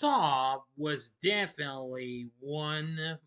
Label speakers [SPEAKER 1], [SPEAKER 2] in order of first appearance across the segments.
[SPEAKER 1] Saw was definitely one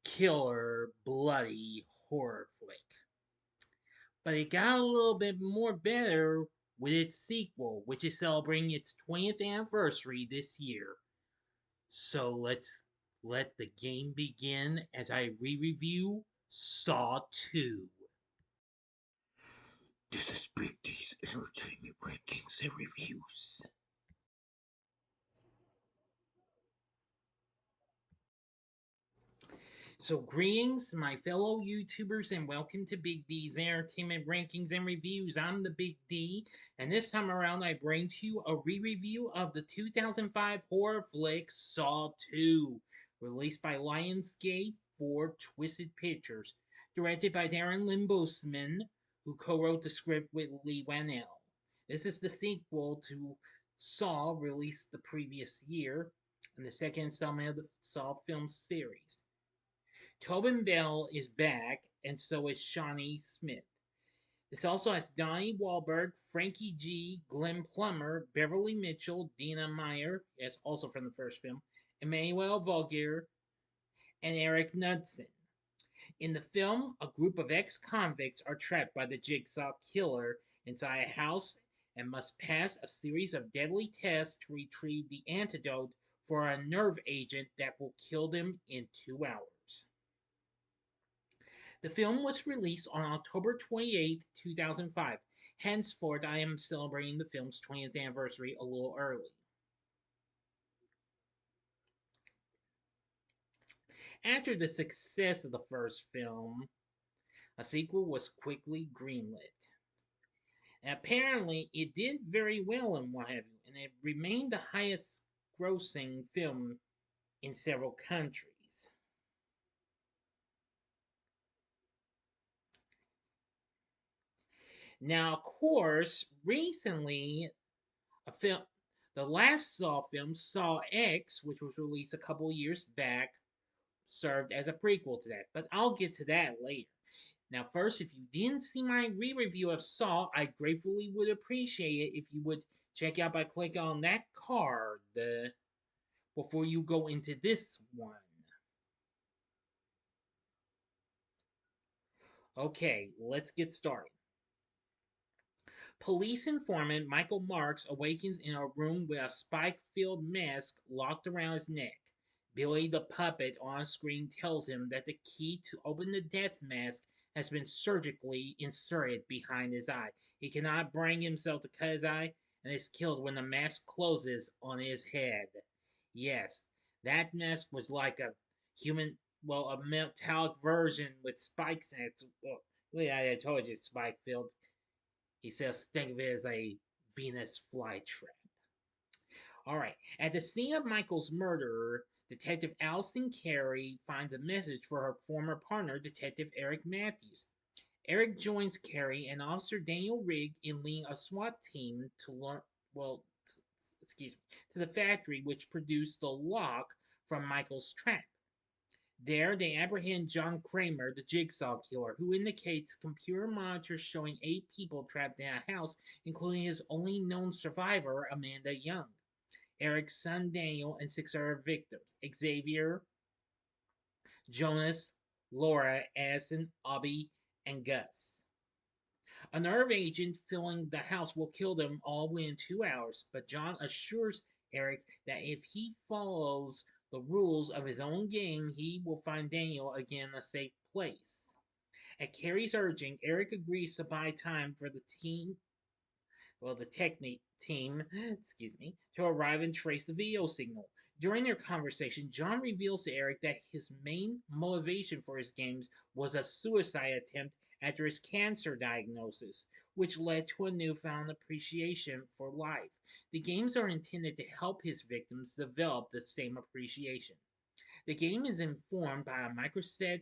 [SPEAKER 1] killer, bloody horror flick. But it got a little bit more better with its sequel, which is celebrating its 20th anniversary this year. So let's let the game begin as I re-review Saw 2. This is Big D's Entertainment Rankings and Reviews. So, greetings, my fellow YouTubers, and welcome to Big D's Entertainment Rankings and Reviews. I'm the Big D, and this time around, I bring to you a re review of the 2005 horror flick Saw 2, released by Lionsgate for Twisted Pictures, directed by Darren Lynn Bousman, who co wrote the script with Lee Whannell. This is the sequel to Saw, released the previous year, and the second installment of the Saw film series. Tobin Bell is back, and so is Shawnee Smith. This also has Donnie Wahlberg, Franky G, Glenn Plummer, Beverley Mitchell, Dina Meyer, yes, also from the first film, Emmanuelle Vaugier, and Erik Knudsen. In the film, a group of ex-convicts are trapped by the Jigsaw Killer inside a house and must pass a series of deadly tests to retrieve the antidote for a nerve agent that will kill them in 2 hours. The film was released on October 28, 2005. Henceforth, I am celebrating the film's 20th anniversary a little early. After the success of the first film, a sequel was quickly greenlit. And apparently, it did very well and what have you, and it remained the highest grossing film in several countries. Now, of course, recently, a film, the last Saw film, Saw X, which was released a couple years back, served as a prequel to that. But I'll get to that later. Now, first, if you didn't see my re-review of Saw, I gratefully would appreciate it if you would check out by clicking on that card before you go into this one. Okay, let's get started. Police informant Michael Marks awakens in a room with a spike-filled mask locked around his neck. Billy the puppet on screen tells him that the key to open the death mask has been surgically inserted behind his eye. He cannot bring himself to cut his eye and is killed when the mask closes on his head. Yes, that mask was like a human, well, a metallic version with spikes in it. Well, I told you, spike filled. He says, think of it as a Venus flytrap. All right. At the scene of Michael's murder, Detective Allison Carey finds a message for her former partner, Detective Erik Matthews. Erik joins Carey and Officer Daniel Rigg in leading a SWAT team to learn, well, excuse me, to the factory which produced the lock from Michael's trap. There, they apprehend John Kramer, the Jigsaw Killer, who indicates computer monitors showing 8 people trapped in a house, including his only known survivor, Amanda Young, Erik's son Daniel, and 6 other victims: Xavier, Jonas, Laura, Addison, Abby, and Gus. A nerve agent filling the house will kill them all within 2 hours, but John assures Erik that if he follows the rules of his own game, he will find Daniel again in a safe place. At Carey's urging, Erik agrees to buy time for the team, well, the technique team, excuse me, to arrive and trace the video signal. During their conversation, John reveals to Erik that his main motivation for his games was a suicide attempt after his cancer diagnosis, which led to a newfound appreciation for life. The games are intended to help his victims develop the same appreciation. The game is informed by a microcassette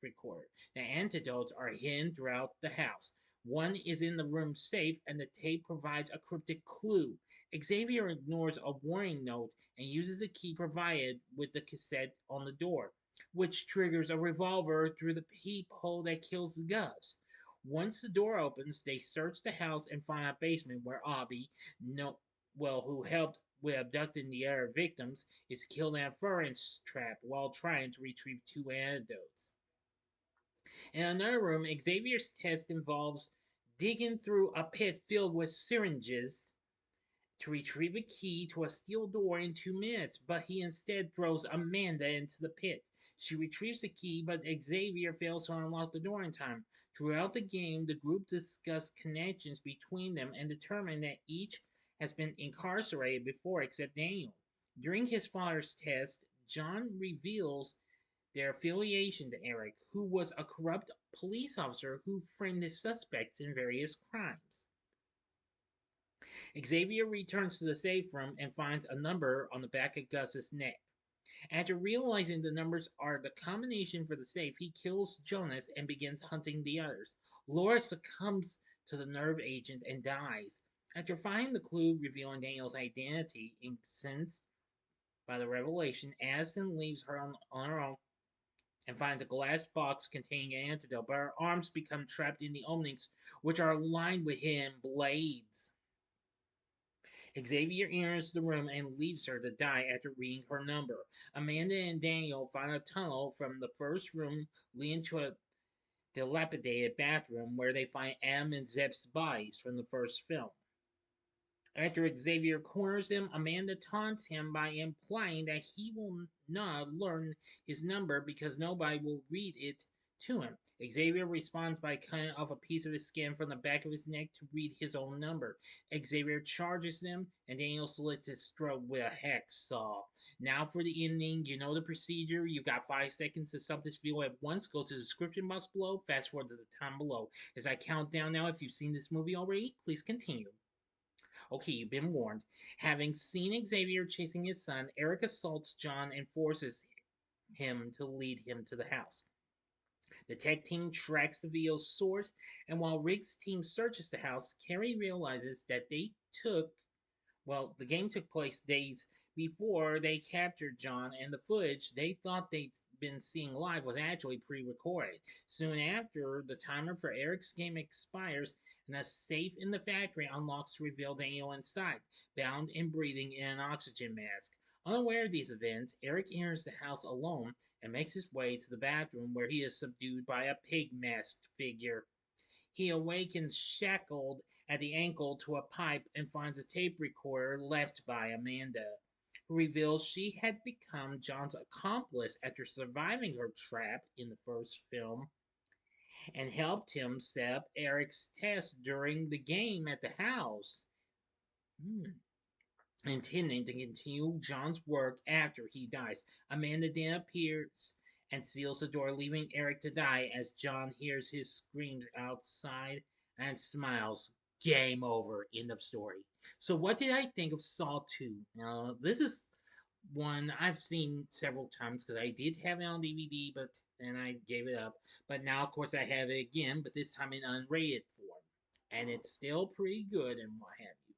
[SPEAKER 1] recorder. The antidotes are hidden throughout the house. One is in the room safe, and the tape provides a cryptic clue. Xavier ignores a warning note and uses the key provided with the cassette on the door, which triggers a revolver through the peephole that kills Gus. Once the door opens, they search the house and find a basement where Abby, no, who helped with abducting the other victims, is killed in a furnace trap while trying to retrieve two antidotes. In another room, Xavier's test involves digging through a pit filled with syringes to retrieve a key to a steel door in 2 minutes, but he instead throws Amanda into the pit. She retrieves the key, but Xavier fails to unlock the door in time. Throughout the game, the group discuss connections between them and determine that each has been incarcerated before except Daniel. During his father's test, John reveals their affiliation to Erik, who was a corrupt police officer who framed his suspects in various crimes. Xavier returns to the safe room and finds a number on the back of Gus's neck. After realizing the numbers are the combination for the safe, he kills Jonas and begins hunting the others. Laura succumbs to the nerve agent and dies. After finding the clue revealing Daniel's identity, incensed by the revelation, Addison leaves her on her own and finds a glass box containing an antidote, but her arms become trapped in the openings, which are lined with hidden blades. Xavier enters the room and leaves her to die after reading her number. Amanda and Daniel find a tunnel from the first room leading to a dilapidated bathroom where they find Adam and Zeb's bodies from the first film. After Xavier corners them, Amanda taunts him by implying that he will not learn his number because nobody will read it to him. Xavier responds by cutting off a piece of his skin from the back of his neck to read his own number. Xavier charges them, and Daniel slits his throat with a hacksaw. Now for the ending, you know the procedure. You've got 5 seconds to sub this video at once. Go to the description box below, fast forward to the time below. As I count down now, if you've seen this movie already, please continue. Okay, you've been warned. Having seen Xavier chasing his son, Erik assaults John and forces him to lead him to the house. The tech team tracks the video's source, and while Rick's team searches the house, Carrie realizes that the game took place days before they captured John, and the footage they thought they'd been seeing live was actually pre-recorded. Soon after, the timer for Erik's game expires, and a safe in the factory unlocks to reveal Daniel inside, bound and breathing in an oxygen mask. Unaware of these events, Erik enters the house alone and makes his way to the bathroom where he is subdued by a pig-masked figure. He awakens shackled at the ankle to a pipe and finds a tape recorder left by Amanda, who reveals she had become John's accomplice after surviving her trap in the first film and helped him set up Erik's test during the game at the house. Intending to continue John's work after he dies. Amanda then appears and seals the door, leaving Erik to die as John hears his screams outside and smiles. Game over. End of story. So, what did I think of Saw 2? Now, this is one I've seen several times because I did have it on DVD, but then I gave it up. But now, of course, I have it again, but this time in unrated form. And it's still pretty good and what have you.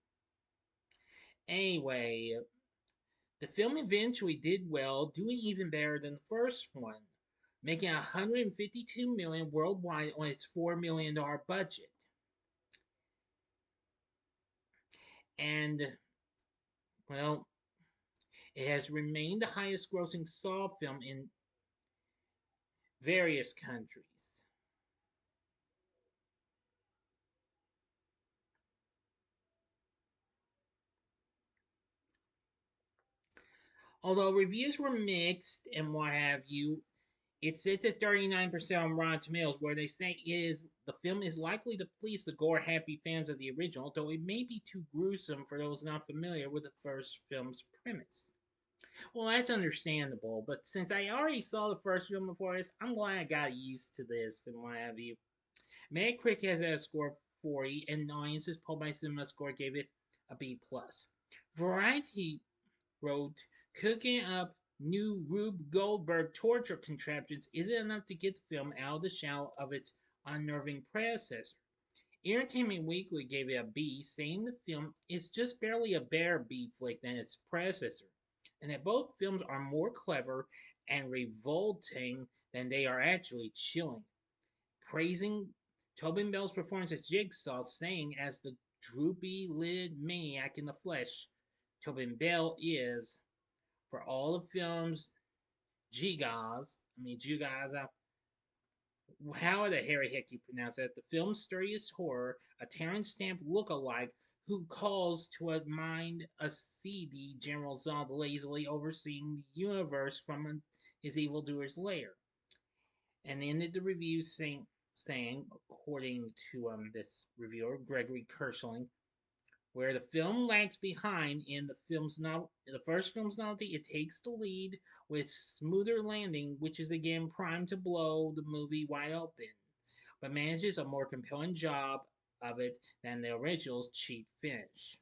[SPEAKER 1] Anyway, the film eventually did well, doing even better than the first one, making $152 million worldwide on its $4 million budget. And, well, it has remained the highest grossing Saw film in various countries. Although reviews were mixed and what have you, it sits at 39% on Rotten Tomatoes, where they say the film is likely to please the gore-happy fans of the original, though it may be too gruesome for those not familiar with the first film's premise. Well, that's understandable, but since I already saw the first film before this, I'm glad I got used to this and what have you. Metacritic has a score of 40, and audiences polled by Cinema Score gave it a B+. Variety wrote, cooking up new Rube Goldberg torture contraptions isn't enough to get the film out of the shell of its unnerving predecessor. Entertainment Weekly gave it a B, saying the film is just barely a better B flick than its predecessor, and that both films are more clever and revolting than they are actually chilling. Praising Tobin Bell's performance as Jigsaw, saying as the droopy-lidded maniac in the flesh, Tobin Bell is, for all the film's Gigas, how the Harry Hickey pronounce it, the film's sturdiest horror, a Terrence Stamp look-alike who calls to mind a seedy General Zod lazily overseeing the universe from his evildoer's lair. And ended the review saying according to this reviewer, Gregory Kirschling, where the film lags behind in the first film's novelty, it takes the lead with smoother landing, which is again primed to blow the movie wide open, but manages a more compelling job of it than the original's cheap finish.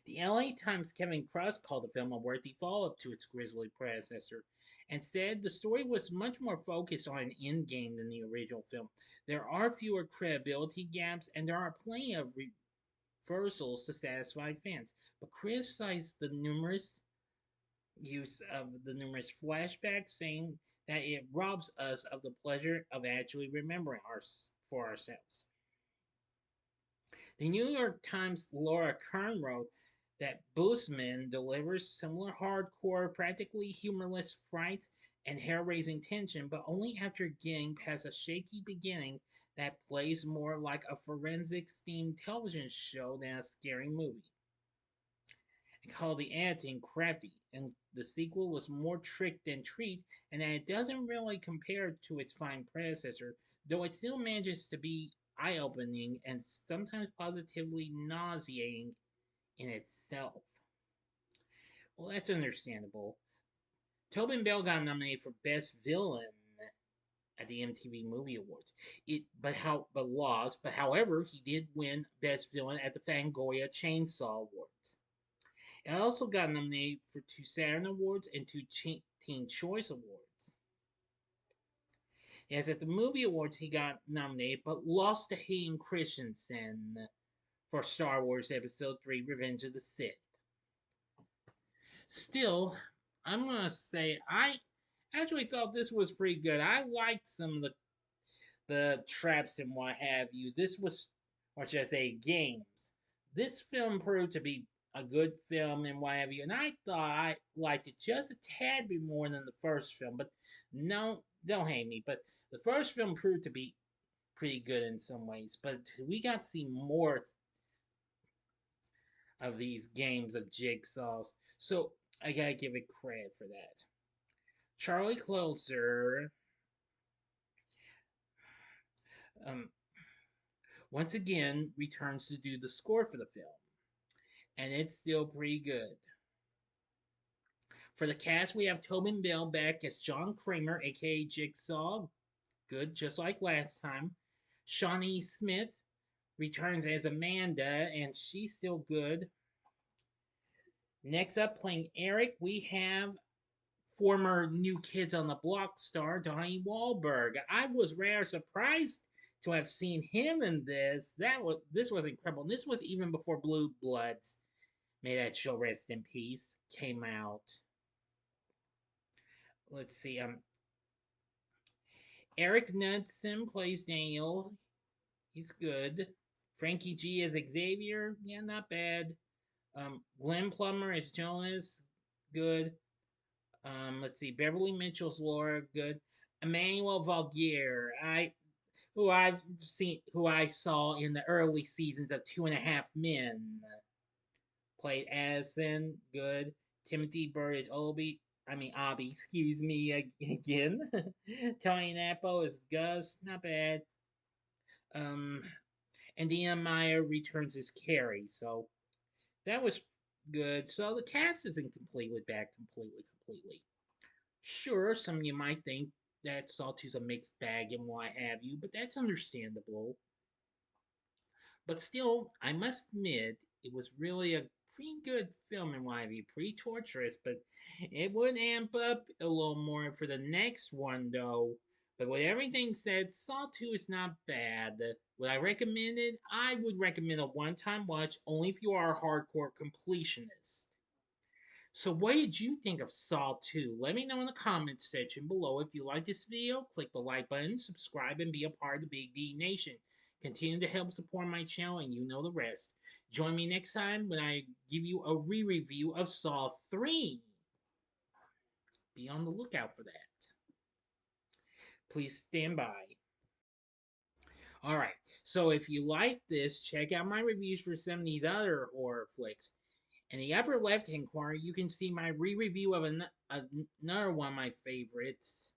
[SPEAKER 1] The LA Times' Kevin Cross called the film a worthy follow-up to its grisly predecessor, and said the story was much more focused on an endgame than the original film. There are fewer credibility gaps, and there are plenty of reversals to satisfy fans, but criticized the numerous use of the numerous flashbacks, saying that it robs us of the pleasure of actually remembering for ourselves. The New York Times' Laura Kern wrote that Boosman delivers similar hardcore, practically humorless fright and hair-raising tension, but only after getting past a shaky beginning that plays more like a forensics-themed television show than a scary movie. And called the editing crafty, and the sequel was more trick than treat, and that it doesn't really compare to its fine predecessor, though it still manages to be eye-opening and sometimes positively nauseating in itself. Well, that's understandable. Tobin Bell got nominated for Best Villain at the MTV Movie Awards. But lost. But however, he did win Best Villain at the Fangoria Chainsaw Awards. It also got nominated for 2 Saturn Awards and 2 Teen Choice Awards. Yes, at the movie awards he got nominated, but lost to Hayden Christensen for Star Wars Episode 3 Revenge of the Sith. Still, I'm going to say I actually thought this was pretty good. I liked some of the traps and what have you. This was, or should I say, games. This film proved to be a good film and what have you, and I thought I liked it just a tad bit more than the first film. But no, don't hate me. But the first film proved to be pretty good in some ways. But we got to see more of these games of jigsaws, so I gotta give it credit for that. Charlie Closer, um, once again returns to do the score for the film, and it's still pretty good. For the cast, we have Tobin Bell back as John Kramer, aka Jigsaw, good just like last time. Shawnee Smith returns as Amanda, and she's still good. Next up, playing Erik, we have former New Kids on the Block star Donnie Wahlberg. I was rather surprised to have seen him in this. This was incredible. And this was even before Blue Bloods, may that show rest in peace, came out. Let's see. Erik Knudsen plays Daniel. He's good. Franky G as Xavier. Yeah, not bad. Glenn Plummer as Jonas. Good. Let's see. Beverley Mitchell's Laura. Good. Emmanuelle Vaugier. Who I saw in the early seasons of Two and a Half Men. Played Addison. Good. Timothy Bird is Abby, excuse me again. Tony Napo is Gus, not bad. Um, and Dina Meyer returns as Carrie, so that was good. So the cast isn't completely bad, completely. Sure, some of you might think that Sawtooth's a mixed bag and what have you, but that's understandable. But still, I must admit, it was really a pretty good film in my view. Pretty torturous, but it would amp up a little more for the next one, though. But with everything said, Saw 2 is not bad. Would I recommend it? I would recommend a one-time watch, only if you are a hardcore completionist. So what did you think of Saw 2? Let me know in the comments section below. If you like this video, click the like button, subscribe, and be a part of the Big D Nation. Continue to help support my channel, and you know the rest. Join me next time when I give you a re-review of Saw 3. Be on the lookout for that. Please stand by. Alright, so if you like this, check out my reviews for some of these other horror flicks. In the upper left-hand corner, you can see my re-review of another one of my favorites,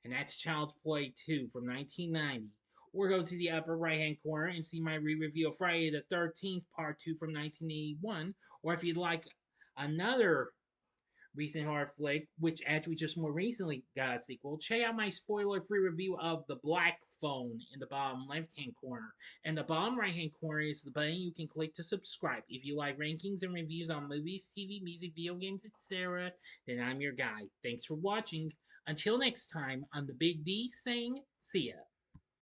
[SPEAKER 1] and that's Child's Play 2 from 1990. Or go to the upper right-hand corner and see my re-review of Friday the 13th Part 2 from 1981. Or if you'd like another recent horror flick, which actually just more recently got a sequel, check out my spoiler-free review of The Black Phone in the bottom left-hand corner. And the bottom right-hand corner is the button you can click to subscribe. If you like rankings and reviews on movies, TV, music, video games, etc., then I'm your guy. Thanks for watching. Until next time, I'm the Big D saying, see ya.